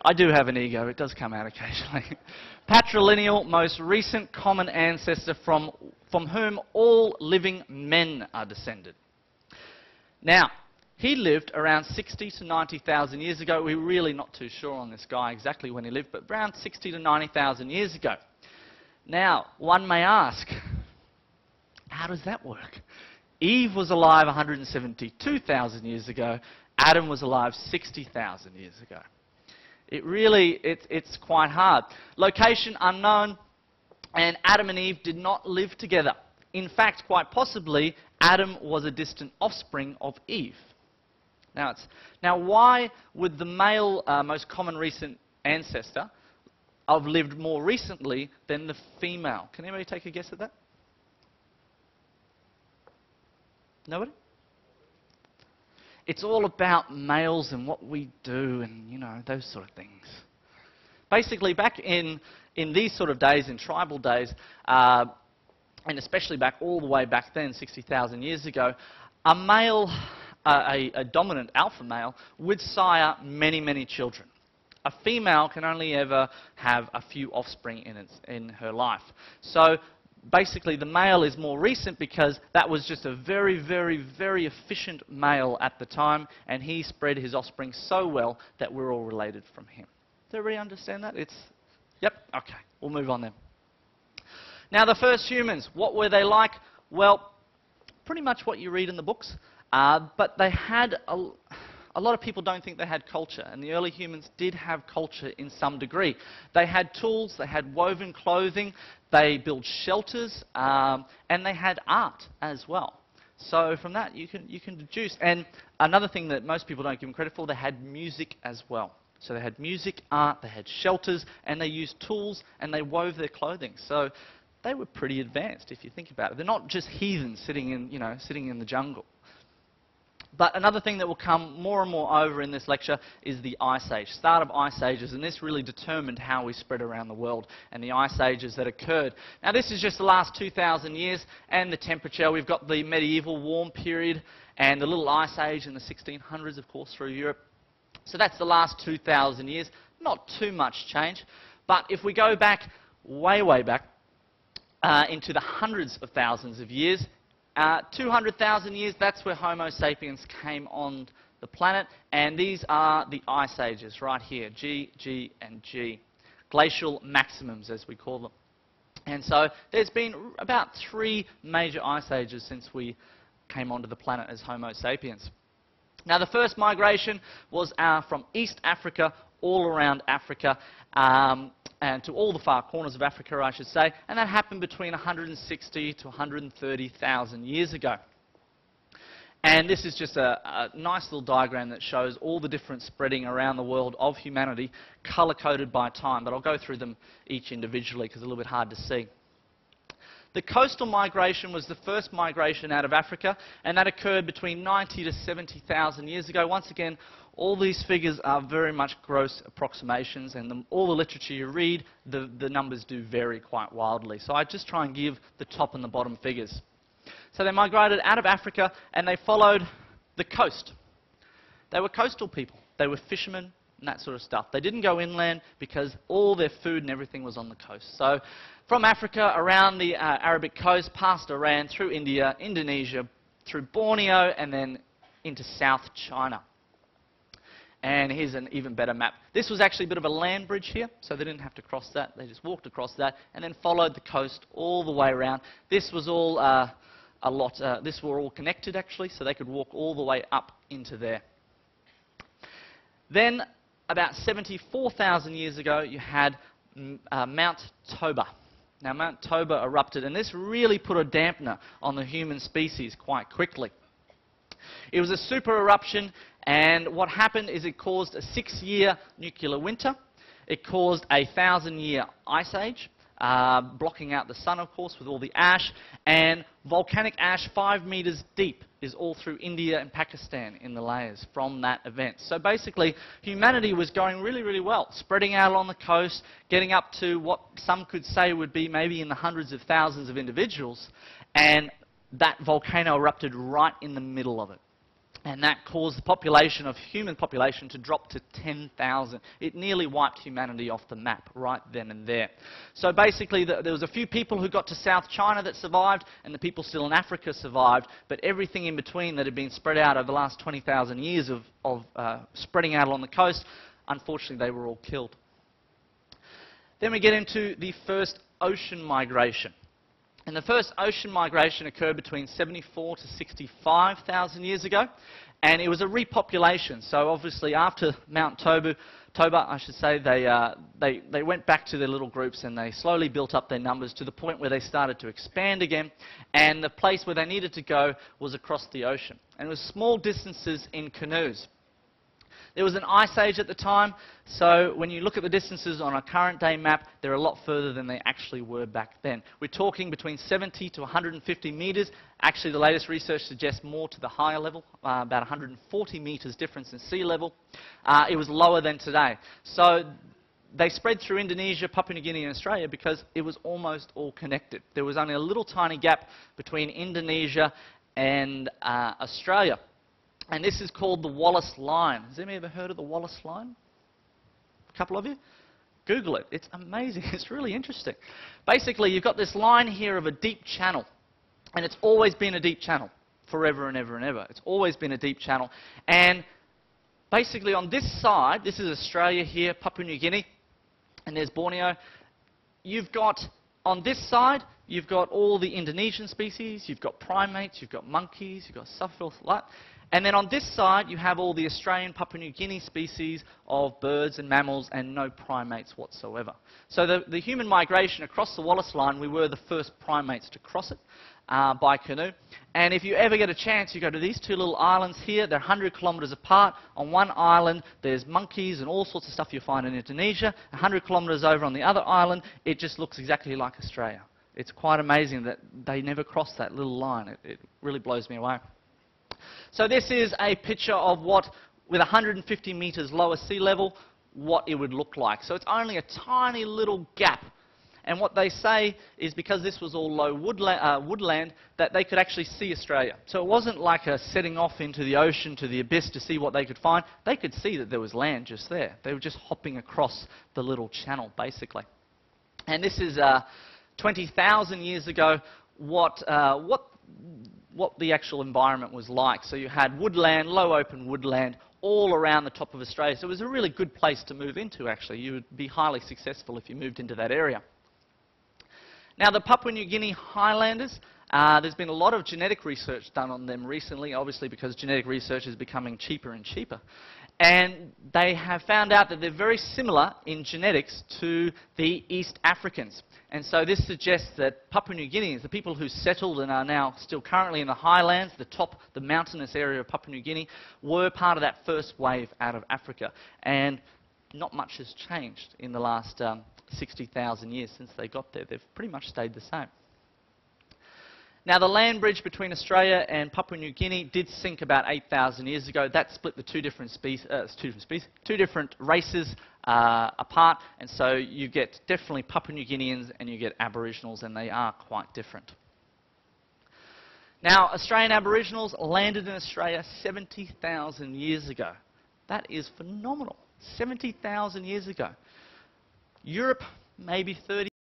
I do have an ego. It does come out occasionally. Patrilineal, most recent common ancestor from whom all living men are descended. Now, he lived around 60 to 90,000 years ago. We're really not too sure on this guy exactly when he lived, but around 60 to 90,000 years ago. Now, one may ask, how does that work? Eve was alive 172,000 years ago. Adam was alive 60,000 years ago. It's quite hard. Location unknown, and Adam and Eve did not live together. In fact, quite possibly, Adam was a distant offspring of Eve. Now, why would the male most common recent ancestor have lived more recently than the female? Can anybody take a guess at that? Nobody? It's all about males and what we do and, you know, those sort of things. Basically, back in these sort of days, in tribal days, and especially back all the way back then, 60,000 years ago, a male, a dominant alpha male, would sire many, many children. A female can only ever have a few offspring in her life. So basically, the male is more recent because that was just a very, very, very efficient male at the time, and he spread his offspring so well that we're all related from him. Does everybody understand that? Yep, okay, we'll move on then. Now, the first humans, what were they like? Well, pretty much what you read in the books, but they had a lot of people don't think they had culture, and the early humans did have culture in some degree. They had tools, they had woven clothing, they built shelters, and they had art as well. So from that, you can deduce. And another thing that most people don't give them credit for, they had music as well. So they had music, art, they had shelters, and they used tools, and they wove their clothing. So they were pretty advanced, if you think about it. They're not just heathens sitting in the jungle. But another thing that will come more and more over in this lecture is the Ice Age, start of Ice Ages, and this really determined how we spread around the world and the Ice Ages that occurred. Now, this is just the last 2,000 years and the temperature. We've got the medieval warm period and the little Ice Age in the 1600s, of course, through Europe. So that's the last 2,000 years. Not too much change. But if we go back, way, way back, into the hundreds of thousands of years, 200,000 years, that's where Homo sapiens came on the planet, and these are the Ice Ages right here, G, G, and G. Glacial maximums, as we call them. And so there's been about 3 major Ice Ages since we came onto the planet as Homo sapiens. Now, the first migration was from East Africa all around Africa, and to all the far corners of Africa, I should say, and that happened between 160 to 130,000 years ago. And this is just a nice little diagram that shows all the different spreading around the world of humanity, colour-coded by time, but I'll go through them each individually because it's a little bit hard to see. The coastal migration was the first migration out of Africa, and that occurred between 90 to 70,000 years ago. Once again, all these figures are very much gross approximations, and all the literature you read, the numbers do vary quite wildly. So I just try and give the top and the bottom figures. So they migrated out of Africa, and they followed the coast. They were coastal people. They were fishermen and that sort of stuff. They didn't go inland because all their food and everything was on the coast. So from Africa, around the Arabic coast, past Iran, through India, Indonesia, through Borneo, and then into South China. And here's an even better map. This was actually a bit of a land bridge here, so they didn't have to cross that. They just walked across that and then followed the coast all the way around. This was all this were all connected, actually, so they could walk all the way up into there. Then, about 74,000 years ago, you had Mount Toba. Now, Mount Toba erupted, and this really put a dampener on the human species quite quickly. It was a super eruption, and what happened is it caused a 6-year nuclear winter. It caused a 1,000-year ice age, blocking out the sun, of course, with all the ash, and volcanic ash 5 meters deep is all through India and Pakistan in the layers from that event. So basically, humanity was going really, really well, spreading out along the coast, getting up to what some could say would be maybe in the hundreds of thousands of individuals, and that volcano erupted right in the middle of it. And that caused the population of human population to drop to 10,000. It nearly wiped humanity off the map right then and there. So basically, there was a few people who got to South China that survived, and the people still in Africa survived, but everything in between that had been spread out over the last 20,000 years of spreading out along the coast, unfortunately, they were all killed. Then we get into the first ocean migration. And the first ocean migration occurred between 74 to 65,000 years ago, and it was a repopulation. So obviously after Mount Toba, I should say, they went back to their little groups and they slowly built up their numbers to the point where they started to expand again, and the place where they needed to go was across the ocean. And it was small distances in canoes. There was an ice age at the time, so when you look at the distances on a current day map, they're a lot further than they actually were back then. We're talking between 70 to 150 metres. Actually, the latest research suggests more to the higher level, about 140 metres difference in sea level. It was lower than today. So they spread through Indonesia, Papua New Guinea and Australia because it was almost all connected. There was only a little tiny gap between Indonesia and Australia. And this is called the Wallace Line. Has anybody ever heard of the Wallace Line? A couple of you? Google it. It's amazing. It's really interesting. Basically, you've got this line here of a deep channel. And it's always been a deep channel. Forever and ever and ever. It's always been a deep channel. And basically on this side, this is Australia here, Papua New Guinea, and there's Borneo. You've got, on this side, you've got all the Indonesian species, you've got primates, you've got monkeys, you've got stuff like that. And then on this side, you have all the Australian Papua New Guinea species of birds and mammals and no primates whatsoever. So the human migration across the Wallace Line, we were the first primates to cross it by canoe. And if you ever get a chance, you go to these two little islands here. They're 100 kilometres apart. On one island, there's monkeys and all sorts of stuff you find in Indonesia. 100 kilometres over on the other island, it just looks exactly like Australia. It's quite amazing that they never crossed that little line. It really blows me away. So this is a picture of what, with 150 metres lower sea level, what it would look like. So it's only a tiny little gap. And what they say is because this was all low woodland, that they could actually see Australia. So it wasn't like a setting off into the ocean, to the abyss to see what they could find. They could see that there was land just there. They were just hopping across the little channel, basically. And this is 20,000 years ago, what the actual environment was like. So you had woodland, low open woodland, all around the top of Australia. So it was a really good place to move into, actually. You would be highly successful if you moved into that area. Now, the Papua New Guinea Highlanders, there's been a lot of genetic research done on them recently, obviously because genetic research is becoming cheaper and cheaper. And they have found out that they're very similar in genetics to the East Africans. And so this suggests that Papua New Guineans, the people who settled and are now still currently in the highlands, the mountainous area of Papua New Guinea, were part of that first wave out of Africa. And not much has changed in the last 60,000 years since they got there. They've pretty much stayed the same. Now, the land bridge between Australia and Papua New Guinea did sink about 8,000 years ago. That split the two different races apart, and so you get definitely Papua New Guineans and you get Aboriginals, and they are quite different. Now, Australian Aboriginals landed in Australia 70,000 years ago. That is phenomenal. 70,000 years ago. Europe, maybe 30.